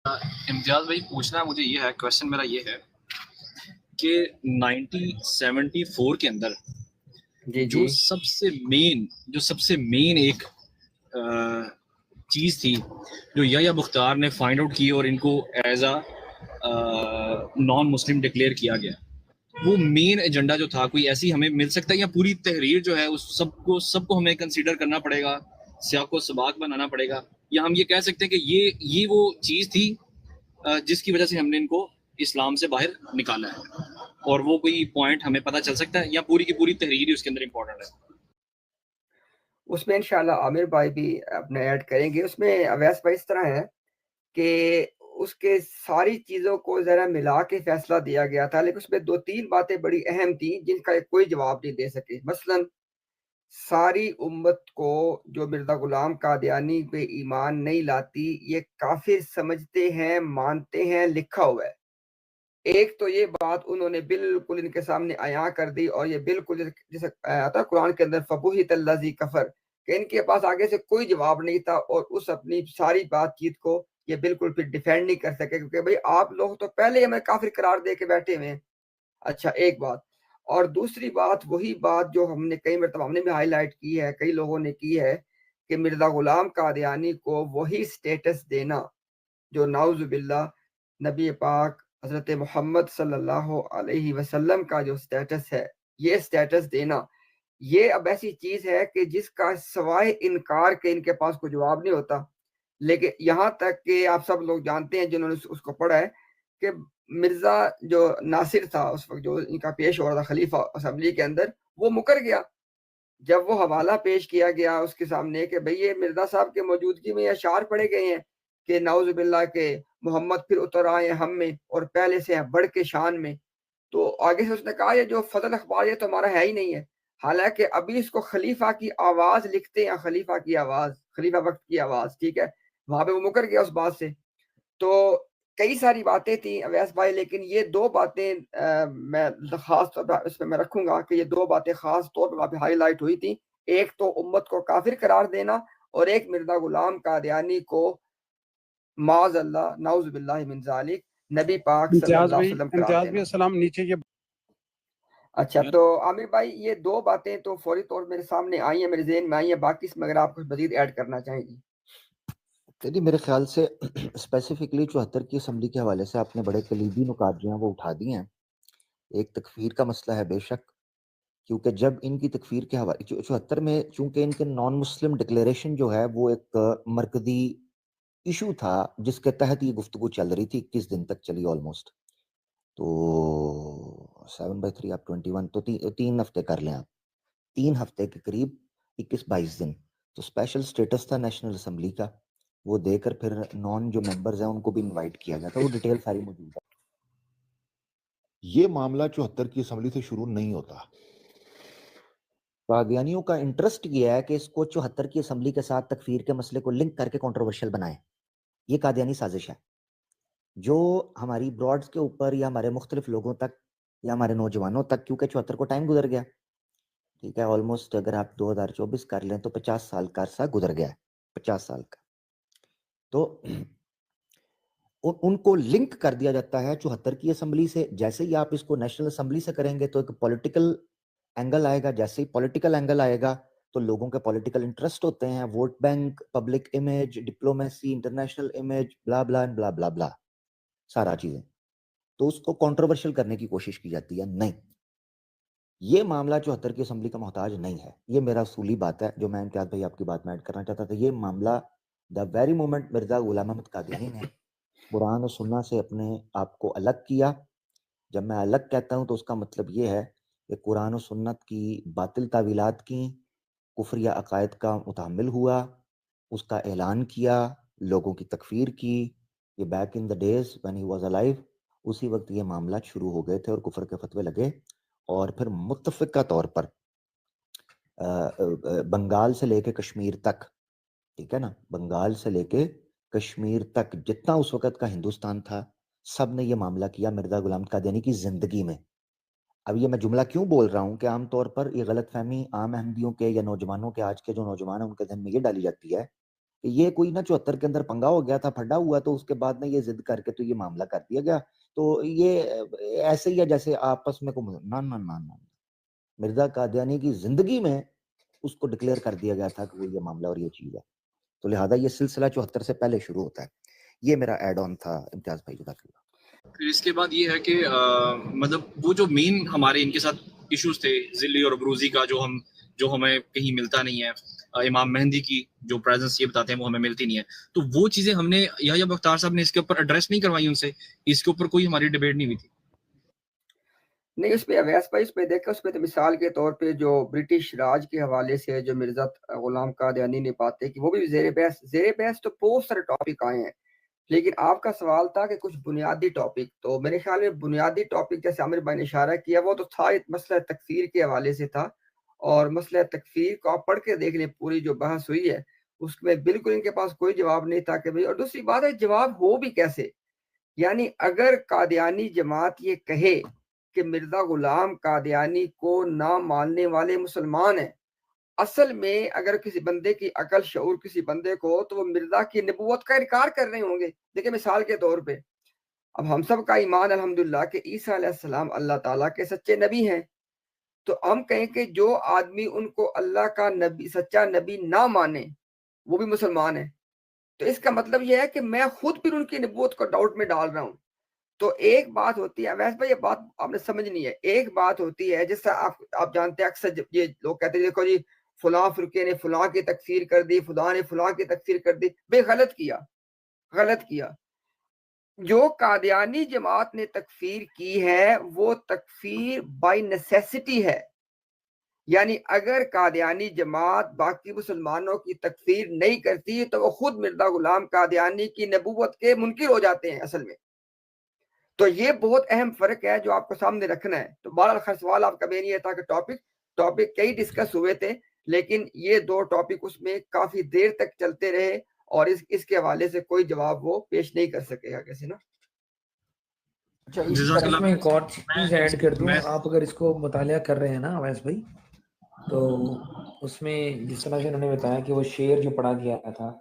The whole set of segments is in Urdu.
امتیاز بھائی پوچھنا مجھے یہ ہے، کوشچن میرا یہ ہے کہ 1974 کے اندر جو سب سے مین ایک چیز تھی جو یا مختار نے فائنڈ آؤٹ کی اور ان کو as a naan Muslim declare کیا گیا، وہ مین ایجنڈا جو تھا کوئی ایسی ہمیں مل سکتا ہے یا پوری تحریر جو ہے اس سب کو ہمیں کنسیڈر کرنا پڑے گا، سیاق و سباق بنانا پڑے گا، یا ہم یہ کہہ سکتے ہیں کہ یہ وہ چیز تھی جس کی وجہ سے ہم نے ان کو اسلام سے باہر نکالا ہے، اور وہ کوئی پوائنٹ ہمیں پتہ چل سکتا ہے یا پوری کی پوری تحریر اس کے اندر امپورٹنٹ ہے؟ اس میں انشاءاللہ عامر بھائی بھی اپنے ایڈ کریں گے. اس میں اویس بھائی اس طرح ہے کہ اس کے ساری چیزوں کو ذرا ملا کے فیصلہ دیا گیا تھا، لیکن اس میں 2-3 باتیں بڑی اہم تھیں جن کا کوئی جواب نہیں دے سکے. مثلا ساری امت کو جو مرزا غلام قادیانی پہ ایمان نہیں لاتی یہ کافر سمجھتے ہیں، مانتے ہیں، لکھا ہوا ہے. ایک تو یہ بات انہوں نے بالکل ان کے سامنے عیاں کر دی، اور یہ بالکل جیسے آتا قرآن کے اندر فبہت الذی کفر، کہ ان کے پاس آگے سے کوئی جواب نہیں تھا، اور اس اپنی ساری بات چیت کو یہ بالکل پھر ڈیفینڈ نہیں کر سکے، کیونکہ بھئی آپ لوگ تو پہلے ہمیں کافر قرار دے کے بیٹھے ہوئے ہیں. اچھا ایک بات. اور دوسری بات وہی بات جو ہم نے کئی مرتبہ ہم نے بھی ہائی لائٹ کی ہے، کئی لوگوں نے کی ہے، کہ مرزا غلام قادیانی کو وہی سٹیٹس دینا جو نعوذ باللہ نبی پاک حضرت محمد صلی اللہ علیہ وسلم کا جو سٹیٹس ہے، یہ سٹیٹس دینا، یہ اب ایسی چیز ہے کہ جس کا سوائے انکار کے ان کے پاس کوئی جواب نہیں ہوتا. لیکن یہاں تک کہ آپ سب لوگ جانتے ہیں جنہوں نے اس کو پڑھا ہے کہ مرزا جو ناصر تھا اس وقت جو ان کا پیش ہو رہا تھا خلیفہ اسمبلی کے اندر، وہ مکر گیا. جب وہ حوالہ پیش کیا گیا اس کے سامنے کہ بھئی یہ مرزا صاحب کے موجودگی میں اشعار پڑھے گئے ہیں کہ نعوذ باللہ کے محمد پھر اتر آئے ہم میں اور پہلے سے ہیں بڑھ کے شان میں، تو آگے سے اس نے کہا یہ جو فضل اخبار یہ تو ہمارا ہے ہی نہیں ہے. حالانکہ ابھی اس کو خلیفہ کی آواز لکھتے ہیں، خلیفہ کی آواز، خلیفہ وقت کی آواز، ٹھیک ہے، وہاں پہ وہ مکر گیا اس بات سے. تو کئی ساری باتیں تھیں اویس بھائی، لیکن یہ 2 باتیں میں خاص طور پر اس پہ میں رکھوں گا کہ یہ 2 باتیں خاص طور پر وہاں پہ ہائی لائٹ ہوئی تھیں. ایک تو امت کو کافر قرار دینا، اور ایک مرزا غلام قادیانی کو معاذ اللہ نعوذ باللہ من ذالک نبی پاک صلی اللہ علیہ وسلم قرار امتیاز دینا. بھی السلام نیچے یہ اچھا تو عامر بھائی یہ 2 باتیں تو فوری طور پر میرے سامنے آئی ہیں، میرے ذہن میں آئی ہیں، باقی اس میں اگر آپ کچھ مزید ایڈ کرنا چاہیں گی. چلیے میرے خیال سے اسپیسیفکلی 74 کی اسمبلی کے حوالے سے آپ نے بڑے کلیدی نکات جو ہیں وہ اٹھا دیے ہیں. ایک تکفیر کا مسئلہ ہے بے شک، کیونکہ جب ان کی تکفیر کے حوالے 74 میں چونکہ ان کے نان مسلم ڈکلیریشن جو ہے وہ ایک مرکزی ایشو تھا جس کے تحت یہ گفتگو چل رہی تھی، 21 دن تک چلی آلموسٹ. تو 7/3 آپ 21 تو 3 ہفتے کر لیں آپ، 3 ہفتے کے قریب 21-22 دن تو اسپیشل سٹیٹس تھا نیشنل اسمبلی کا، وہ دے کر پھر نان جو ممبرز ہیں ان کو بھی انوائٹ کیا گیا تھا. وہ ڈیٹیل ساری موجود ہے. یہ معاملہ 74 کی اسمبلی سے شروع نہیں ہوتا. قادیانیوں کا انٹرسٹ یہ ہے کہ اس کو 74 کی اسمبلی کے ساتھ تکفیر کے مسئلے کو لنک کر کے کنٹروورشل بنائیں. یہ قادیانی سازش ہے جو ہماری براڈز کے اوپر یا ہمارے مختلف لوگوں تک یا ہمارے نوجوانوں تک، کیونکہ 74 کو ٹائم گزر گیا، ٹھیک ہے، آلموسٹ اگر آپ 2024 کر لیں تو 50 سال کا عرصہ گزر گیا ہے، 50 سال کا. تو ان کو لنک کر دیا جاتا ہے 74 کی اسمبلی سے. جیسے ہی آپ اس کو نیشنل اسمبلی سے کریں گے تو ایک پولیٹیکل اینگل آئے گا. جیسے ہی پولیٹیکل اینگل آئے گا تو لوگوں کے پولیٹیکل انٹرسٹ ہوتے ہیں، vote bank, public image, diplomacy, international image, بلا بلا بلا بلا بلا سارا چیزیں، تو اس کو کنٹروورشل کرنے کی کوشش کی جاتی ہے. نہیں، یہ معاملہ 74 کی اسمبلی کا محتاج نہیں ہے. یہ میرا اصولی بات ہے جو میں امتیاز بھائی آپ کی بات میں ایڈ کرنا چاہتا تھا. یہ معاملہ the very moment Mirza Ghulam Ahmad Qadiani نے قرآن و سنہ سے اپنے آپ کو الگ کیا. جب میں الگ کہتا ہوں تو اس کا مطلب یہ ہے کہ قرآن و سنت کی باطل تعویلات کی، کفر یا عقائد کا متحمل ہوا، اس کا اعلان کیا، لوگوں کی تکفیر کی. یہ back in the days when he was alive، اسی وقت یہ معاملات شروع ہو گئے تھے اور کفر کے فتوے لگے. اور پھر متفقہ طور پر بنگال سے لے کے کشمیر تک، ٹھیک ہے نا، بنگال سے لے کے کشمیر تک جتنا اس وقت کا ہندوستان تھا، سب نے یہ معاملہ کیا مرزا غلام قادیانی کی زندگی میں. اب یہ میں جملہ کیوں بول رہا ہوں کہ عام طور پر یہ غلط فہمی عام احمدیوں کے یا نوجوانوں کے، آج کے جو نوجوان ہیں ان کے ذہن میں یہ ڈالی جاتی ہے کہ یہ کوئی نہ 74 کے اندر پنگا ہو گیا تھا، پھڈا ہوا، تو اس کے بعد نہ یہ ضد کر کے تو یہ معاملہ کر دیا گیا. تو یہ ایسے ہی ہے جیسے آپس میں نہ مرزا قادیانی کی زندگی میں اس کو ڈکلیئر کر دیا گیا تھا کہ وہ یہ معاملہ اور یہ چیز ہے. تو لہٰذا یہ سلسلہ 74 سے پہلے شروع ہوتا ہے. یہ میرا ایڈ آن تھا امتیاز بھائی. جزاک اللہ. پھر اس کے بعد یہ ہے کہ مطلب وہ جو مین ہمارے ان کے ساتھ ایشوز تھے ذلی اور بروزی کا، جو ہمیں کہیں ملتا نہیں ہے، امام مہدی کی جو پریزنس یہ بتاتے ہیں وہ ہمیں ملتی نہیں ہے، تو وہ چیزیں ہم نے یحییٰ بختیار صاحب نے اس کے اوپر ایڈریس نہیں کروائی ان سے، اس کے اوپر کوئی ہماری ڈیبیٹ نہیں ہوئی تھی. نہیں، اس پہ اویس بھائی اس پہ دیکھا، اس پہ تو مثال کے طور پہ جو برٹش راج کے حوالے سے جو مرزا غلام قادیانی نے باتیں کی وہ بھی زیر بحث تو بہت سارے ٹاپک آئے ہیں، لیکن آپ کا سوال تھا کہ کچھ بنیادی ٹاپک، تو میرے خیال میں بنیادی ٹاپک جیسے عامر بھائی نے اشارہ کیا وہ تو تھا مسئلہ تکفیر کے حوالے سے تھا، اور مسئلہ تکفیر کو آپ پڑھ کے دیکھ لیں، پوری جو بحث ہوئی ہے اس میں بالکل ان کے پاس کوئی جواب نہیں تھا کہ بھائی. اور دوسری بات ہے جواب ہو بھی کیسے، یعنی اگر قادیانی جماعت یہ کہے کہ مرزا غلام قادیانی کو نہ ماننے والے مسلمان ہیں، اصل میں اگر کسی بندے کی عقل شعور کسی بندے کو، تو وہ مرزا کی نبوت کا انکار کر رہے ہوں گے. دیکھیں مثال کے طور پہ اب ہم سب کا ایمان الحمدللہ کہ عیسیٰ علیہ السلام اللہ تعالیٰ کے سچے نبی ہیں، تو ہم کہیں کہ جو آدمی ان کو اللہ کا نبی سچا نبی نہ مانے وہ بھی مسلمان ہے، تو اس کا مطلب یہ ہے کہ میں خود پھر ان کی نبوت کو ڈاؤٹ میں ڈال رہا ہوں. تو ایک بات ہوتی ہے ویسے بھائی، یہ بات آپ نے سمجھنی ہے، ایک بات ہوتی ہے جس سے آپ جانتے ہیں اکثر یہ لوگ کہتے ہیں دیکھو جی فلاں فرقے نے فلاں کی تکفیر کر دی، فلاں نے فلاں کی تکفیر کر دی. بے غلط کیا. جو قادیانی جماعت نے تکفیر کی ہے وہ تکفیر بائی نیسیسٹی ہے، یعنی اگر قادیانی جماعت باقی مسلمانوں کی تکفیر نہیں کرتی تو وہ خود مرزا غلام قادیانی کی نبوت کے منکر ہو جاتے ہیں اصل میں. تو یہ بہت اہم فرق ہے جو آپ کو سامنے رکھنا ہے. تو بہرحال سوال آپ کا مین یہ تھا کہ ٹاپک کئی ڈسکس ہوئے تھے، لیکن یہ دو ٹاپک اس میں کافی دیر تک چلتے رہے اور اس کے حوالے سے کوئی جواب وہ پیش نہیں کر سکے گا کیسے نا. اچھا اس میں ایک اور چیز ایڈ کر دوں، آپ اگر اس کو مطالعہ کر رہے ہیں نا اویس بھائی، تو اس میں جس طرح سے انہوں نے بتایا کہ وہ شعر جو پڑھا گیا تھا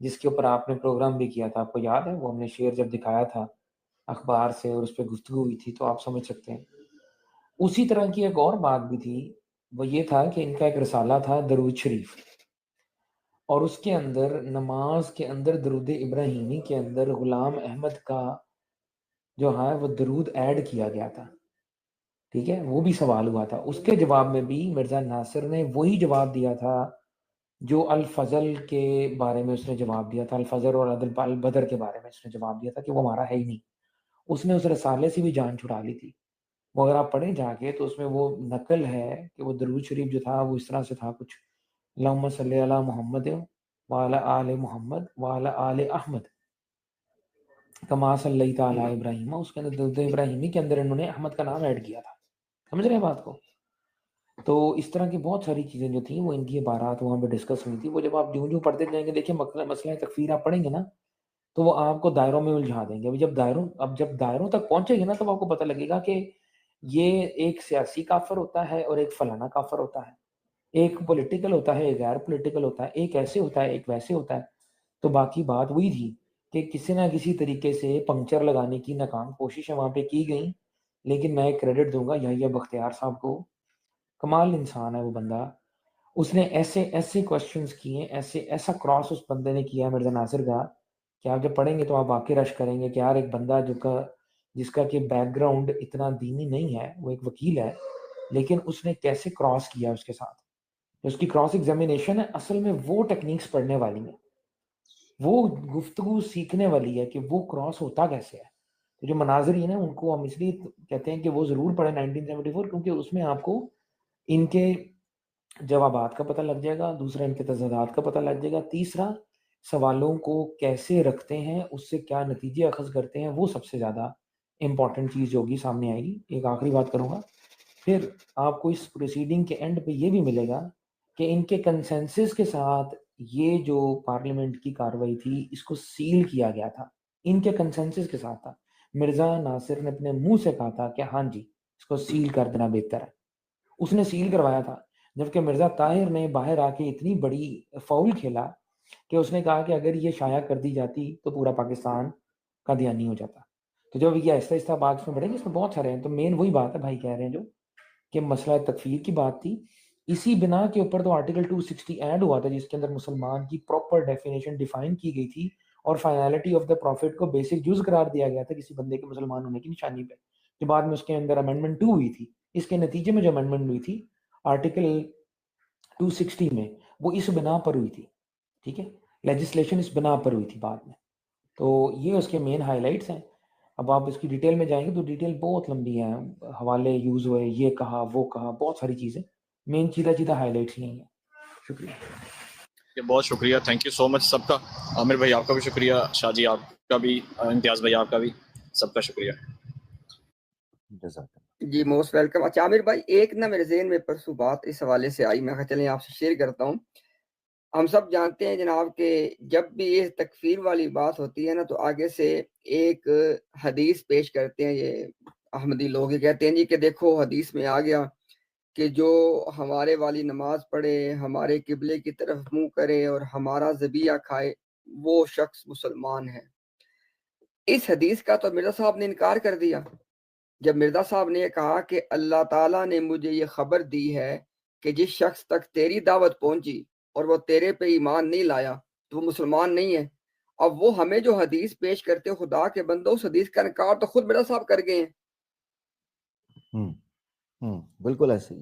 جس کے اوپر آپ نے پروگرام بھی کیا تھا، آپ کو یاد ہے وہ ہم نے شعر جب دکھایا تھا اخبار سے اور اس پہ گفتگو ہوئی تھی، تو آپ سمجھ سکتے ہیں. اسی طرح کی ایک اور بات بھی تھی، وہ یہ تھا کہ ان کا ایک رسالہ تھا درود شریف، اور اس کے اندر نماز کے اندر درود ابراہیمی کے اندر غلام احمد کا جو ہے وہ درود ایڈ کیا گیا تھا. ٹھیک ہے، وہ بھی سوال ہوا تھا. اس کے جواب میں بھی مرزا ناصر نے وہی جواب دیا تھا جو الفضل کے بارے میں اس نے جواب دیا تھا، الفضل اور البدر کے بارے میں اس نے جواب دیا تھا کہ وہ ہمارا ہے ہی نہیں. اس نے اس رسالے سے بھی جان چھڑا لی تھی. وہ اگر آپ پڑھیں جا کے تو اس میں وہ نقل ہے کہ وہ درود شریف جو تھا وہ اس طرح سے تھا کچھ، اللہم صلی علی محمد وعلی آل محمد وعلی آل احمد کما صلی تعالی ابراہیم. اس کے اندر درود ابراہیمی کے اندر انہوں نے احمد کا نام ایڈ کیا تھا. سمجھ رہے ہیں بات کو؟ تو اس طرح کی بہت ساری چیزیں جو تھیں وہ ان کی عبارات وہاں پہ ڈسکس ہوئی تھی. وہ جب آپ جو پڑھتے جائیں گے، دیکھیں مسئلہ تکفیر آپ پڑھیں گے نا تو وہ آپ کو دائروں میں الجھا دیں گے. جب دائروں تک پہنچے گے نا تو آپ کو پتہ لگے گا کہ یہ ایک سیاسی کافر ہوتا ہے اور ایک فلانا کافر ہوتا ہے، ایک پولیٹیکل ہوتا ہے، ایک غیر پولیٹیکل ہوتا ہے، ایک ایسے ہوتا ہے، ایک ویسے ہوتا ہے. تو باقی بات وہی تھی کہ کسی نہ کسی طریقے سے پنکچر لگانے کی ناکام کوششیں وہاں پہ کی گئیں. لیکن میں کریڈٹ دوں گا یحییٰ بختیار صاحب کو، کمال انسان ہے وہ بندہ. اس نے ایسے کوشچنز کیے، ایسا کراس اس بندے نے کیا مرزا ناصر کا کہ آپ جب پڑھیں گے تو آپ واقعی رش کریں گے کہ یار ایک بندہ جس کا کہ بیک گراؤنڈ اتنا دینی نہیں ہے، وہ ایک وکیل ہے، لیکن اس نے کیسے کراس کیا اس کے ساتھ. اس کی کراس ایگزامینیشن ہے اصل میں وہ ٹیکنیکس پڑھنے والی ہیں، وہ گفتگو سیکھنے والی ہے کہ وہ کراس ہوتا کیسے ہے. تو جو مناظرین ہیں ان کو ہم اس لیے کہتے ہیں کہ وہ ضرور پڑھیں 1974، کیونکہ اس میں آپ کو ان کے جوابات کا پتہ لگ جائے گا، دوسرا ان کے تضادات کا پتہ لگ جائے گا، تیسرا سوالوں کو کیسے رکھتے ہیں، اس سے کیا نتیجے اخذ کرتے ہیں، وہ سب سے زیادہ امپورٹنٹ چیز جو ہوگی سامنے آئے گی. ایک آخری بات کروں گا، پھر آپ کو اس پروسیڈنگ کے اینڈ پہ یہ بھی ملے گا کہ ان کے کنسنسس کے ساتھ یہ جو پارلیمنٹ کی کارروائی تھی اس کو سیل کیا گیا تھا. ان کے کنسنسس کے ساتھ تھا. مرزا ناصر نے اپنے منہ سے کہا تھا کہ ہاں جی اس کو سیل کر دینا بہتر ہے، اس نے سیل کروایا تھا. جبکہ مرزا طاہر نے باہر آ کے اتنی بڑی فاؤل کھیلا کہ اس نے کہا کہ اگر یہ شائع کر دی جاتی تو پورا پاکستان قادیانی ہو جاتا. تو جب یہ آہستہ آہستہ بات اس میں بڑھے گی، اس میں بہت سارے ہیں. تو مین وہی بات ہے بھائی کہہ رہے ہیں جو کہ مسئلہ تکفیر کی بات تھی. اسی بنا کے اوپر تو آرٹیکل 260 ایڈ ہوا تھا جس کے اندر مسلمان کی پراپر ڈیفینیشن ڈیفائن کی گئی تھی اور فائنالٹی آف دا پروفٹ کو بیسک جز قرار دیا گیا تھا کسی بندے کے مسلمان ہونے کی نشانی پہ. جو بعد میں اس کے اندر امینڈمنٹ 2 ہوئی تھی. اس کے نتیجے میں جو امینڈمنٹ ہوئی تھی آرٹیکل 260 میں، وہ اس بنا پر ہوئی تھی. ٹھیک ہے، لیجسلیشن اس بنا پر ہوئی تھی بعد میں. تو یہ اس کے مین ہائی لائٹس ہیں. اب آپ اس کی ڈیٹیل میں جائیں گے تو ڈیٹیل بہت لمبی ہیں، حوالے یوز ہوئے، یہ کہا وہ کہا، بہت ساری چیزیں. مین چیدہ ہائی لائٹس یہی ہیں. شکریہ. بہت شکریہ، تھینک یو سو مچ سب کا. عامر بھائی آپ کا بھی شکریہ، شاہ جی آپ کا بھی، امتیاز بھائی آپ کا بھی، سب کا شکریہ. جی موسٹ ویلکم. اچھا عامر بھائی، ایک نا میرے ذہن میں پرسوں بات اس حوالے سے آئی، میں چلیں آپ سے شیئر کرتا ہوں. ہم سب جانتے ہیں جناب کہ جب بھی یہ تکفیر والی بات ہوتی ہے نا تو آگے سے ایک حدیث پیش کرتے ہیں یہ احمدی لوگ، یہ کہتے ہیں جی کہ دیکھو حدیث میں آ گیا کہ جو ہمارے والی نماز پڑھے، ہمارے قبلے کی طرف منہ کرے اور ہمارا ذبیحہ کھائے وہ شخص مسلمان ہے. اس حدیث کا تو مرزا صاحب نے انکار کر دیا. جب مرزا صاحب نے کہا کہ اللہ تعالیٰ نے مجھے یہ خبر دی ہے کہ جس شخص تک تیری دعوت پہنچی اور وہ تیرے پہ ایمان نہیں لایا تو وہ مسلمان نہیں ہے. اب وہ ہمیں جو حدیث پیش کرتے خدا کے بندوں، اس حدیث کا انکار تو خود مرزا صاحب کر گئے ہیں. بالکل ایسے ہی